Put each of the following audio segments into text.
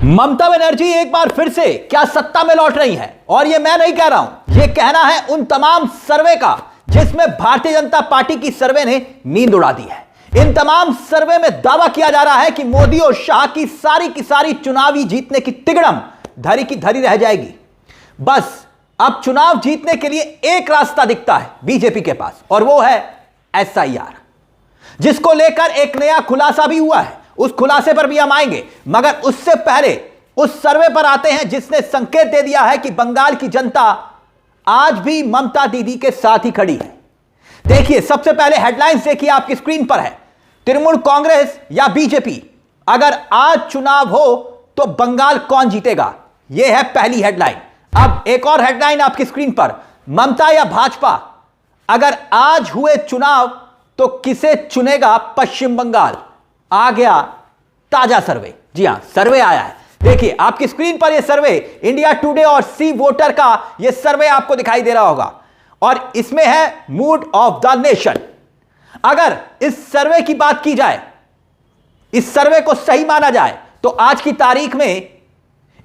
ममता बनर्जी एक बार फिर से क्या सत्ता में लौट रही हैं? और ये मैं नहीं कह रहा हूं, ये कहना है उन तमाम सर्वे का जिसमें भारतीय जनता पार्टी की सर्वे ने नींद उड़ा दी है। इन तमाम सर्वे में दावा किया जा रहा है कि मोदी और शाह की सारी चुनावी जीतने की तिगड़म धरी की धरी रह जाएगी। बस अब चुनाव जीतने के लिए एक रास्ता दिखता है बीजेपी के पास, और वो है SIR, जिसको लेकर एक नया खुलासा भी हुआ है। उस खुलासे पर भी हम आएंगे, मगर उससे पहले उस सर्वे पर आते हैं जिसने संकेत दे दिया है कि बंगाल की जनता आज भी ममता दीदी के साथ ही खड़ी है। देखिए, सबसे पहले हेडलाइंस देखिए, आपकी स्क्रीन पर है। तृणमूल कांग्रेस या बीजेपी, अगर आज चुनाव हो तो बंगाल कौन जीतेगा, यह है पहली हेडलाइन। अब एक और हेडलाइन आपकी स्क्रीन पर, ममता या भाजपा, अगर आज हुए चुनाव तो किसे चुनेगा पश्चिम बंगाल। आ गया ताजा सर्वे। जी हां, सर्वे आया है। देखिए आपकी स्क्रीन पर यह सर्वे इंडिया टुडे और सी वोटर का यह सर्वे आपको दिखाई दे रहा होगा, और इसमें है मूड ऑफ द नेशन। अगर इस सर्वे की बात की जाए, इस सर्वे को सही माना जाए, तो आज की तारीख में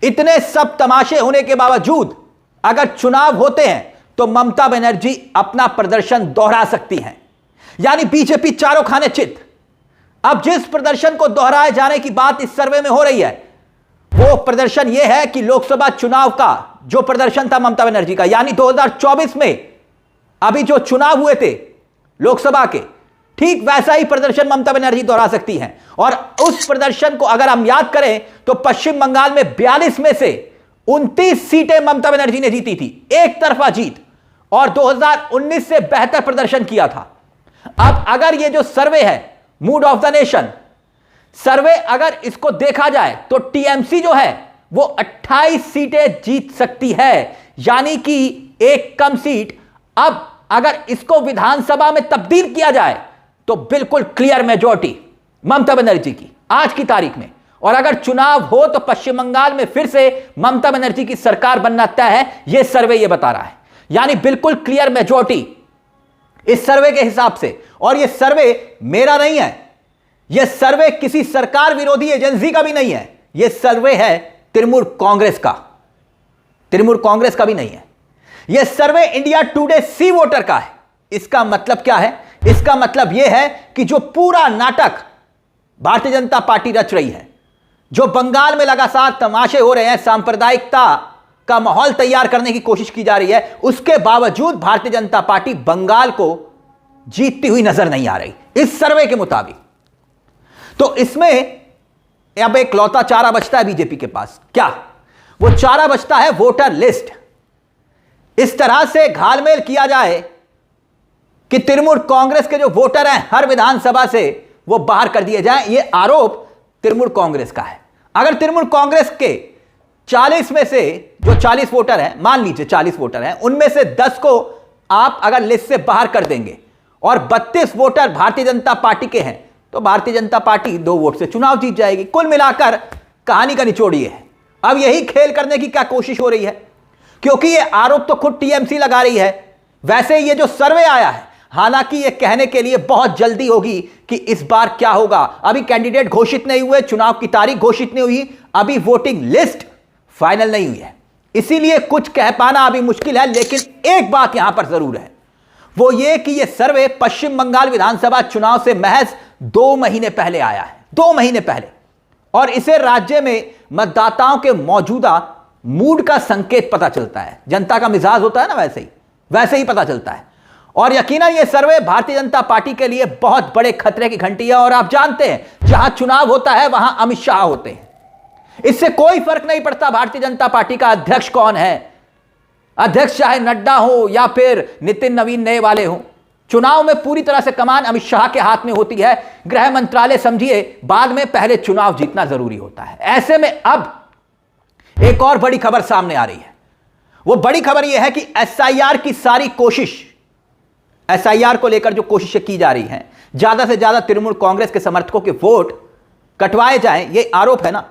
इतने सब तमाशे होने के बावजूद अगर चुनाव होते हैं तो ममता बनर्जी अपना प्रदर्शन दोहरा सकती हैं। यानी बीजेपी चारों खाने चित। अब जिस प्रदर्शन को दोहराए जाने की बात इस सर्वे में हो रही है, वो प्रदर्शन यह है कि लोकसभा चुनाव का जो प्रदर्शन था ममता बनर्जी का, यानी 2024 में अभी जो चुनाव हुए थे लोकसभा के, ठीक वैसा ही प्रदर्शन ममता बनर्जी दोहरा सकती हैं। और उस प्रदर्शन को अगर हम याद करें तो पश्चिम बंगाल में 42 में से 29 सीटें ममता बनर्जी ने जीती थी, एक तरफा जीत, और 2019 से बेहतर प्रदर्शन किया था। अब अगर ये जो सर्वे है मूड ऑफ द नेशन सर्वे, अगर इसको देखा जाए तो टीएमसी जो है वो 28 सीटें जीत सकती है, यानी कि एक कम सीट। अब अगर इसको विधानसभा में तब्दील किया जाए तो बिल्कुल क्लियर मेजॉरिटी ममता बनर्जी की आज की तारीख में। और अगर चुनाव हो तो पश्चिम बंगाल में फिर से ममता बनर्जी की सरकार बनना तय है, यह सर्वे यह बता रहा है। यानी बिल्कुल क्लियर मेजॉरिटी इस सर्वे के हिसाब से। और यह सर्वे मेरा नहीं है, यह सर्वे किसी सरकार विरोधी एजेंसी का भी नहीं है, यह सर्वे है तृणमूल कांग्रेस का। तृणमूल कांग्रेस का भी नहीं है, यह सर्वे इंडिया टुडे सी वोटर का है। इसका मतलब क्या है? इसका मतलब यह है कि जो पूरा नाटक भारतीय जनता पार्टी रच रही है, जो बंगाल में लगातार तमाशे हो रहे हैं, सांप्रदायिकता का माहौल तैयार करने की कोशिश की जा रही है, उसके बावजूद भारतीय जनता पार्टी बंगाल को जीतती हुई नजर नहीं आ रही इस सर्वे के मुताबिक। तो इसमें अब एक लौता चारा बचता है बीजेपी के पास। क्या वो चारा बचता है? Voter list. इस तरह से घालमेल किया जाए कि तृणमूल कांग्रेस के जो वोटर हैं हर विधानसभा से वो बाहर कर दिए जाएं, ये आरोप तृणमूल कांग्रेस का है। अगर तृणमूल कांग्रेस के 40 में से जो 40 वोटर हैं, मान लीजिए 40 वोटर हैं, उनमें से 10 को आप अगर लिस्ट से बाहर कर देंगे और 32 वोटर भारतीय जनता पार्टी के हैं, तो भारतीय जनता पार्टी 2 वोट से चुनाव जीत जाएगी। कुल मिलाकर कहानी का निचोड़ ये है। अब यही खेल करने की क्या कोशिश हो रही है, क्योंकि ये आरोप तो खुद टीएमसी लगा रही है। वैसे ये जो सर्वे आया है, हालांकि ये कहने के लिए बहुत जल्दी होगी कि इस बार क्या होगा। अभी कैंडिडेट घोषित नहीं हुए, चुनाव की तारीख घोषित नहीं हुई, अभी वोटिंग लिस्ट फाइनल नहीं हुई है, इसीलिए कुछ कह पाना अभी मुश्किल है। लेकिन एक बात यहां पर जरूर है, वो ये कि यह सर्वे पश्चिम बंगाल विधानसभा चुनाव से महज 2 महीने पहले आया है, 2 महीने पहले, और इसे राज्य में मतदाताओं के मौजूदा मूड का संकेत पता चलता है। जनता का मिजाज होता है ना, वैसे ही पता चलता है। और यकीनन यह सर्वे भारतीय जनता पार्टी के लिए बहुत बड़े खतरे की घंटी है। और आप जानते हैं, जहां चुनाव होता है वहां अमित शाह होते हैं। इससे कोई फर्क नहीं पड़ता भारतीय जनता पार्टी का अध्यक्ष कौन है, अध्यक्ष चाहे नड्डा हो या फिर नितिन नवीन नए वाले हो। चुनाव में पूरी तरह से कमान अमित शाह के हाथ में होती है। गृह मंत्रालय समझिए, बाद में पहले चुनाव जीतना जरूरी होता है। ऐसे में अब एक और बड़ी खबर सामने आ रही है। वो बड़ी खबर यह है कि SIR की सारी कोशिश, SIR को लेकर जो कोशिशें की जा रही हैं, ज्यादा से ज्यादा तृणमूल कांग्रेस के समर्थकों के वोट कटवाए जाएं, ये आरोप है ना।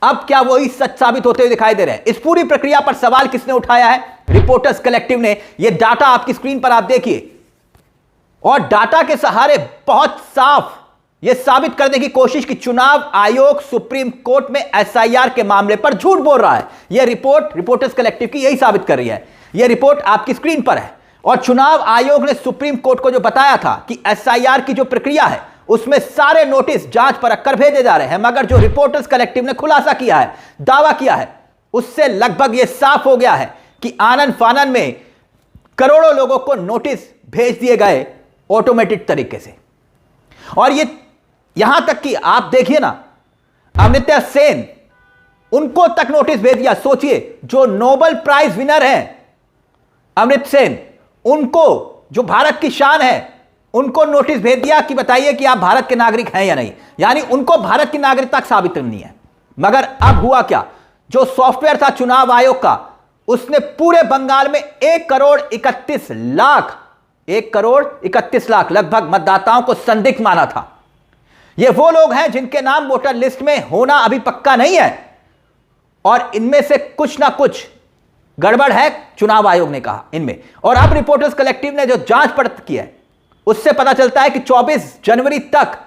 अब क्या वही सच साबित होते हुए दिखाई दे रहे हैं? इस पूरी प्रक्रिया पर सवाल किसने उठाया है? रिपोर्टर्स कलेक्टिव ने। यह डाटा आपकी स्क्रीन पर आप देखिए, और डाटा के सहारे बहुत साफ यह साबित करने की कोशिश कि चुनाव आयोग सुप्रीम कोर्ट में एसआईआर के मामले पर झूठ बोल रहा है। यह रिपोर्ट रिपोर्टर्स कलेक्टिव की यही साबित कर रही है। यह रिपोर्ट आपकी स्क्रीन पर है और चुनाव आयोग ने सुप्रीम कोर्ट को जो बताया था कि एसआईआर की जो प्रक्रिया है उसमें सारे नोटिस जांच परख कर भेजे जा रहे हैं, मगर जो रिपोर्टर्स कलेक्टिव ने खुलासा किया है, दावा किया है, उससे लगभग यह साफ हो गया है कि आनन फानन में करोड़ों लोगों को नोटिस भेज दिए गए ऑटोमेटेड तरीके से। और ये यहां तक कि आप देखिए ना, अमर्त्य सेन, उनको तक नोटिस भेज दिया। सोचिए, जो नोबेल प्राइज विनर हैं अमर्त्य सेन, उनको, जो भारत की शान है, उनको नोटिस भेज दिया कि बताइए कि आप भारत के नागरिक हैं या नहीं, यानी उनको भारत की नागरिकता साबित करनी है। मगर अब हुआ क्या, जो सॉफ्टवेयर था चुनाव आयोग का, उसने पूरे बंगाल में 1,31,00,000 लगभग मतदाताओं को संदिग्ध माना था। ये वो लोग हैं जिनके नाम वोटर लिस्ट में होना अभी पक्का नहीं है और इनमें से कुछ ना कुछ गड़बड़ है, चुनाव आयोग ने कहा इनमें। और अब रिपोर्टर्स कलेक्टिव ने जो जांच पड़ताल की है उससे पता चलता है कि 24 जनवरी तक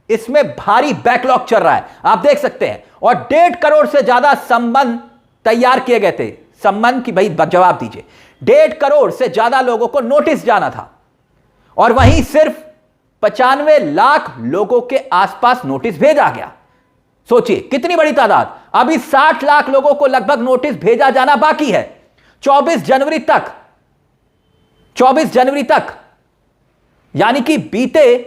इसमें भारी बैकलॉग चल रहा है, आप देख सकते हैं। और 1.5 करोड़ से ज्यादा संबंध तैयार किए गए थे, संबंध की भाई जवाब दीजिए। 1.5 करोड़ से ज्यादा लोगों को नोटिस जाना था और वहीं सिर्फ 95 लाख लोगों के आसपास नोटिस भेजा गया। सोचिए कितनी बड़ी तादाद। अभी 60 लाख लोगों को लगभग नोटिस भेजा जाना बाकी है 24 जनवरी तक, यानी कि बीते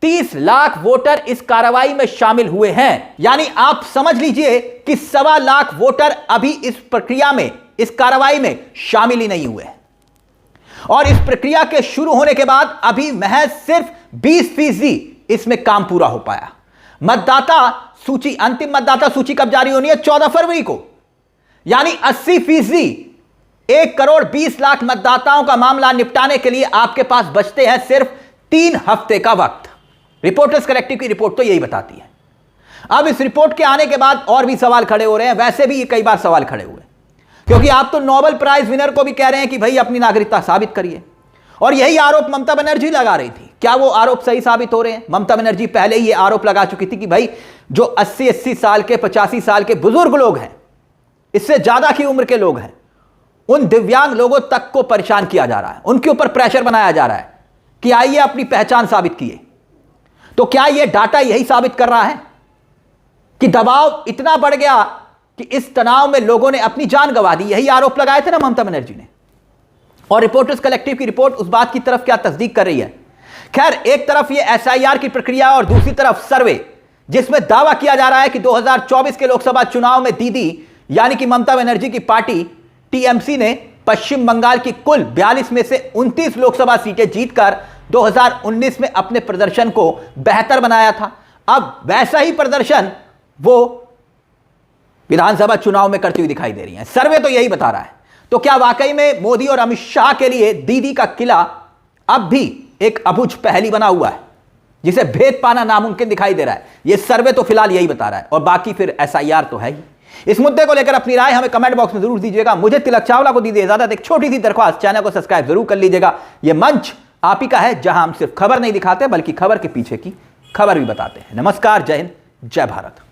30 लाख वोटर इस कार्रवाई में शामिल हुए हैं। यानी आप समझ लीजिए कि 1.25 लाख वोटर अभी इस प्रक्रिया में, इस कार्रवाई में शामिल ही नहीं हुए हैं। और इस प्रक्रिया के शुरू होने के बाद अभी महज सिर्फ 20% इसमें काम पूरा हो पाया। मतदाता सूची, अंतिम मतदाता सूची कब जारी होनी है? 14 फरवरी को। यानी 80%, 1,20,00,000 मतदाताओं का मामला निपटाने के लिए आपके पास बचते हैं सिर्फ 3 हफ्ते का वक्त। रिपोर्टर्स कलेक्टिव की रिपोर्ट तो यही बताती है। अब इस रिपोर्ट के आने के बाद और भी सवाल खड़े हो रहे हैं, वैसे भी कई बार सवाल खड़े हुए, क्योंकि आप तो नोबेल प्राइज विनर को भी कह रहे हैं कि भाई अपनी नागरिकता साबित करिए। और यही आरोप ममता बनर्जी लगा रही थी। क्या वो आरोप सही साबित हो रहे हैं? ममता बनर्जी पहले ही ये आरोप लगा चुकी थी कि भाई जो 80 साल के, 85 साल के बुजुर्ग लोग हैं, इससे ज्यादा की उम्र के लोग हैं, उन दिव्यांग लोगों तक को परेशान किया जा रहा है, उनके ऊपर प्रेशर बनाया जा रहा है कि आइए अपनी पहचान साबित किए। तो क्या यह डाटा यही साबित कर रहा है कि दबाव इतना बढ़ गया कि इस तनाव में लोगों ने अपनी जान गंवा दी? यही आरोप लगाए थे ना ममता बनर्जी ने। और रिपोर्टर्स कलेक्टिव की रिपोर्ट उस बात की तरफ क्या तस्दीक कर रही है। खैर, एक तरफ यह एसआईआर की प्रक्रिया और दूसरी तरफ सर्वे, जिसमें दावा किया जा रहा है कि 2024 के लोकसभा चुनाव में दीदी यानी कि ममता बनर्जी की पार्टी टीएमसी ने पश्चिम बंगाल की कुल 42 में से 29 लोकसभा सीटें जीतकर 2019 में अपने प्रदर्शन को बेहतर बनाया था। अब वैसा ही प्रदर्शन वो विधानसभा चुनाव में करती हुई दिखाई दे रही है। सर्वे तो यही बता रहा है। तो क्या वाकई में मोदी और अमित शाह के लिए दीदी का किला अब भी एक अबुझ पहेली बना हुआ है, जिसे भेद पाना नामुमकिन दिखाई दे रहा है? यह सर्वे तो फिलहाल यही बता रहा है, और बाकी फिर एसआईआर तो है ही। इस मुद्दे को लेकर अपनी राय हमें कमेंट बॉक्स में जरूर दीजिएगा। मुझे तिलक चावला को दीजिए इजाजत। एक छोटी सी दरख्वास्त, चैनल को सब्सक्राइब जरूर कर लीजिएगा। यह मंच आप ही का है, जहां हम सिर्फ खबर नहीं दिखाते बल्कि खबर के पीछे की खबर भी बताते हैं। नमस्कार, जय हिंद, जय भारत।